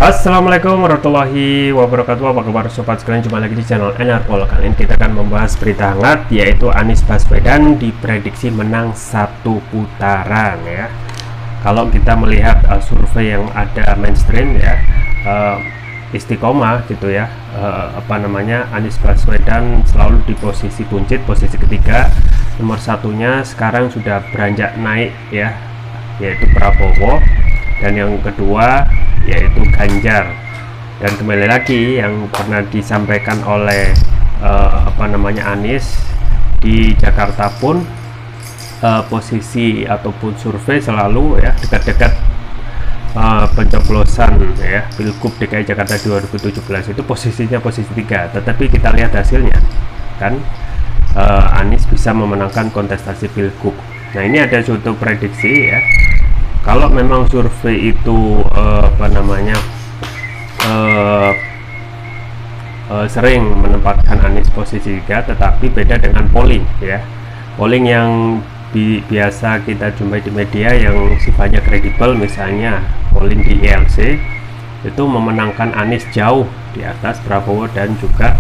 Assalamualaikum warahmatullahi wabarakatuh. Apa kabar sobat sekalian, jumpa lagi di channel Enerpol. Kali ini kita akan membahas berita hangat, yaitu Anies Baswedan diprediksi menang satu putaran ya. Kalau kita melihat survei yang ada mainstream ya, istiqomah gitu ya, Anies Baswedan selalu di posisi buncit, posisi ketiga. Nomor satunya sekarang sudah beranjak naik ya, yaitu Prabowo, dan yang kedua yaitu Ganjar. Dan kembali lagi yang pernah disampaikan oleh Anies, di Jakarta pun posisi ataupun survei selalu ya dekat-dekat pencoblosan ya Pilgub DKI Jakarta 2017 itu posisinya posisi 3, tetapi kita lihat hasilnya kan, Anies bisa memenangkan kontestasi Pilgub. Nah, ini ada suatu prediksi ya, kalau memang survei itu sering menempatkan Anies posisi 3, tetapi beda dengan polling ya, polling yang biasa kita jumpai di media yang sifatnya kredibel, misalnya polling di ILC itu memenangkan Anies jauh di atas Prabowo dan juga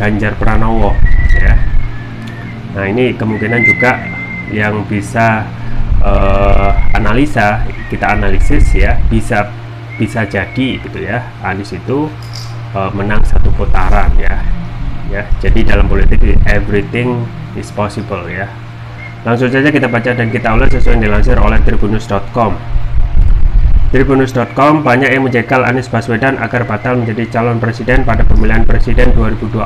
Ganjar Pranowo ya. Nah, ini kemungkinan juga yang bisa kita analisis ya, bisa jadi gitu ya, Anies itu menang satu putaran ya. Jadi dalam politik everything is possible ya. Langsung saja kita baca dan kita ulas sesuai yang dilansir oleh tribunnews.com. Tribunnews.com, banyak yang menjegal Anies Baswedan agar batal menjadi calon presiden pada pemilihan presiden 2024.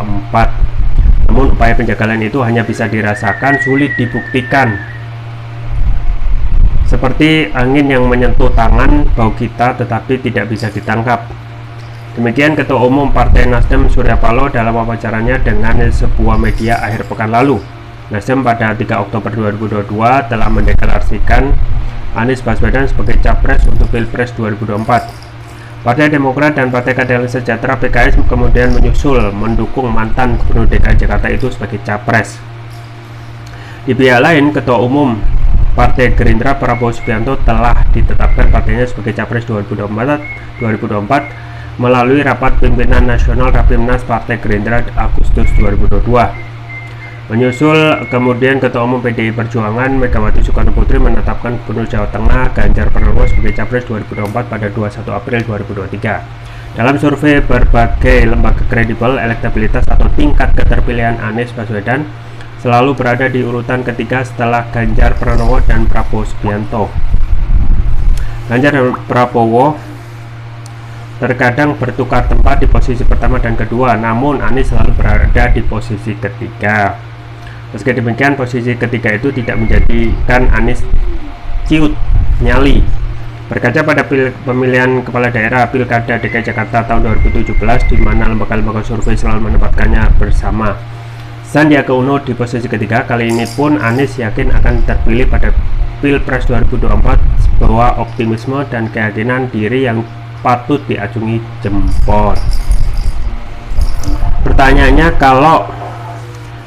Namun upaya penjagalan itu hanya bisa dirasakan, sulit dibuktikan. Seperti angin yang menyentuh tangan bau kita tetapi tidak bisa ditangkap. Demikian Ketua Umum Partai Nasdem Surya Paloh dalam wawancaranya dengan sebuah media akhir pekan lalu. Nasdem pada 3 Oktober 2022 telah mendeklarasikan Anies Baswedan sebagai capres untuk Pilpres 2024. Partai Demokrat dan Partai Keadilan Sejahtera PKS kemudian menyusul mendukung mantan Gubernur DKI Jakarta itu sebagai capres. Di pihak lain, Ketua Umum Partai Gerindra Prabowo Subianto telah ditetapkan partainya sebagai capres 2024 melalui rapat pimpinan nasional Rapimnas Partai Gerindra Agustus 2022. Menyusul kemudian Ketua Umum PDI Perjuangan Megawati Soekarno Putri menetapkan Gubernur Jawa Tengah Ganjar Pranowo sebagai capres 2024 pada 21 April 2023. Dalam survei berbagai lembaga kredibel, elektabilitas atau tingkat keterpilihan Anies Baswedan selalu berada di urutan ketiga setelah Ganjar Pranowo dan Prabowo Subianto. Ganjar dan Prabowo terkadang bertukar tempat di posisi pertama dan kedua, namun Anies selalu berada di posisi ketiga. Meski demikian, posisi ketiga itu tidak menjadikan Anies ciut nyali. Berkaca pada pemilihan kepala daerah Pilkada DKI Jakarta tahun 2017, di mana lembaga-lembaga survei selalu menempatkannya bersama Sandiaga Uno di posisi ketiga, kali ini pun Anies yakin akan terpilih pada Pilpres 2024 bahwa optimisme dan keyakinan diri yang patut diacungi jempol. Pertanyaannya, kalau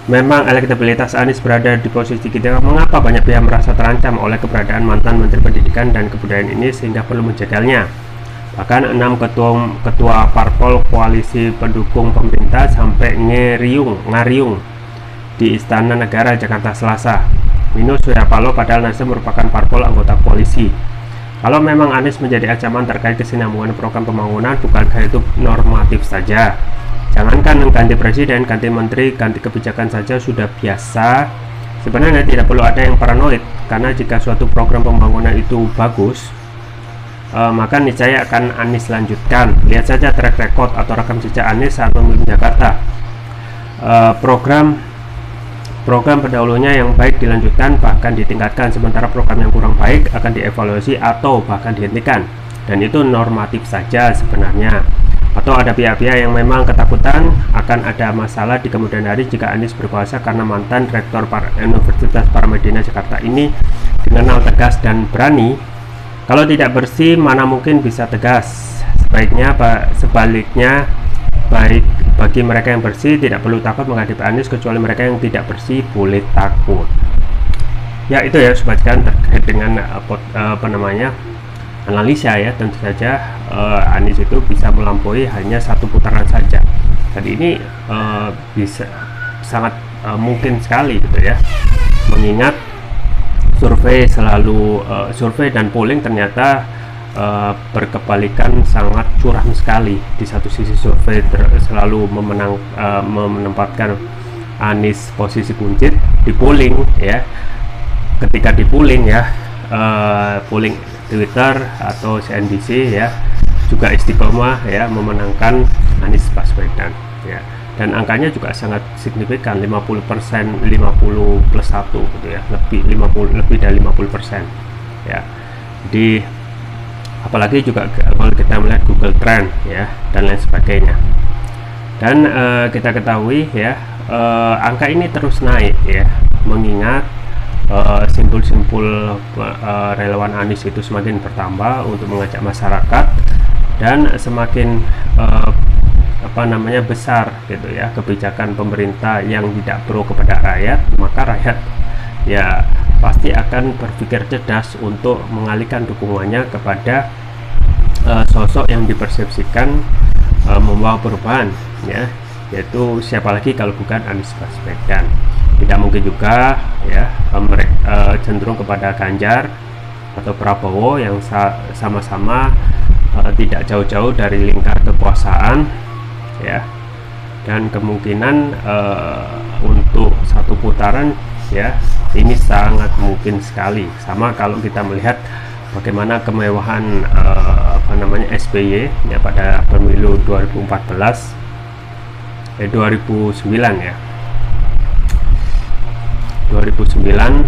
memang elektabilitas Anies berada di posisi ketiga, mengapa banyak pihak merasa terancam oleh keberadaan mantan Menteri Pendidikan dan Kebudayaan ini sehingga perlu menjegalnya? Bahkan 6 ketua parpol koalisi pendukung pemerintah sampai ngariung di Istana Negara Jakarta Selasa. Minus Surya Paloh, padahal Nasdem merupakan parpol anggota koalisi. Kalau memang Anies menjadi ancaman terkait kesinambungan program pembangunan, bukankah itu normatif saja? Jangankan ganti presiden, ganti menteri, ganti kebijakan saja sudah biasa. Sebenarnya tidak perlu ada yang paranoid, karena jika suatu program pembangunan itu bagus, maka niscaya akan Anies lanjutkan. Lihat saja track record atau rekam jejak Anies saat memimpin Jakarta. Program pendahulunya yang baik dilanjutkan bahkan ditingkatkan, sementara program yang kurang baik akan dievaluasi atau bahkan dihentikan, dan itu normatif saja sebenarnya. Atau ada pihak-pihak yang memang ketakutan akan ada masalah di kemudian hari jika Anies berkuasa, karena mantan Rektor Universitas Paramadina Jakarta ini dikenal tegas dan berani. Kalau tidak bersih, mana mungkin bisa tegas? Sebaliknya, baik bagi mereka yang bersih tidak perlu takut menghadapi Anies, kecuali mereka yang tidak bersih boleh takut. Ya, itu ya sobat sekalian terkait dengan analisa ya, tentu saja Anies itu bisa melampaui hanya satu putaran saja. Dan ini bisa sangat mungkin sekali gitu ya, mengingat survei dan polling ternyata berkebalikan, sangat curam sekali. Di satu sisi survei selalu menempatkan Anies posisi buncit, di polling ya, ketika di polling ya, polling Twitter atau CNBC ya, juga istiqomah ya memenangkan Anies Baswedan ya, dan angkanya juga sangat signifikan, 50%, 50 plus 1 gitu ya, lebih dari 50% ya. Jadi apalagi juga kalau kita melihat Google Trend ya dan lain sebagainya. Dan kita ketahui ya, angka ini terus naik ya, mengingat simpul-simpul relawan Anies itu semakin bertambah untuk mengajak masyarakat, dan semakin besar gitu ya kebijakan pemerintah yang tidak pro kepada rakyat, maka rakyat ya pasti akan berpikir cerdas untuk mengalihkan dukungannya kepada sosok yang dipersepsikan membawa perubahan ya, yaitu siapa lagi kalau bukan Anies Baswedan. Tidak mungkin juga ya mereka cenderung kepada Ganjar atau Prabowo yang sama-sama tidak jauh-jauh dari lingkar kekuasaan ya, dan kemungkinan untuk satu putaran ya ini sangat mungkin sekali. Sama kalau kita melihat bagaimana kemewahan SBY ya pada pemilu 2009 ya, 2009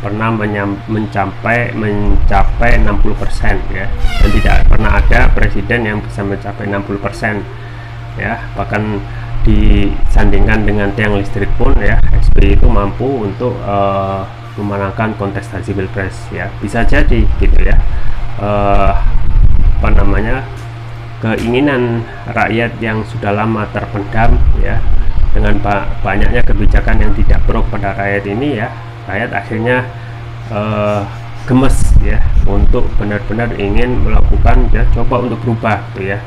pernah mencapai 60% ya, dan tidak pernah ada presiden yang bisa mencapai 60% ya. Bahkan disandingkan dengan tiang listrik pun ya, SBY itu mampu untuk memenangkan kontestasi pilpres ya. Bisa jadi gitu ya, keinginan rakyat yang sudah lama terpendam ya, dengan banyaknya kebijakan yang tidak pro kepada rakyat ini ya, rakyat akhirnya gemes ya untuk benar-benar ingin melakukan ya, coba untuk berubah gitu ya.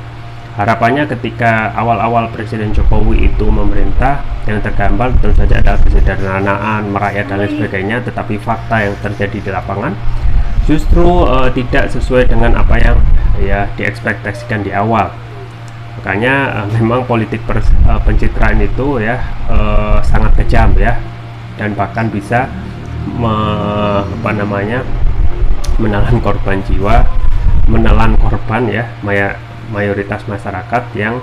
Harapannya ketika awal-awal Presiden Jokowi itu memerintah, yang tergambar tentu saja adalah kesederhanaan, merakyat dan lain sebagainya, tetapi fakta yang terjadi di lapangan justru tidak sesuai dengan apa yang ya diekspektasikan di awal. Makanya memang politik pencitraan itu ya sangat kejam ya, dan bahkan bisa menelan korban jiwa, menelan korban ya mayoritas masyarakat yang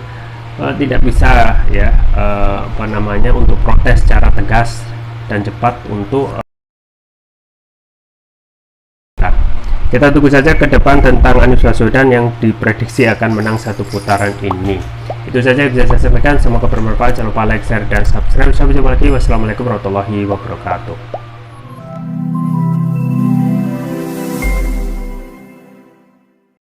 tidak bisa ya untuk protes secara tegas dan cepat untuk kita tunggu saja ke depan tentang Anies Baswedan yang diprediksi akan menang satu putaran ini. Itu saja yang bisa saya sampaikan, semoga bermanfaat. Jangan lupa like, share, dan subscribe. Sampai jumpa lagi. Wassalamualaikum warahmatullahi wabarakatuh.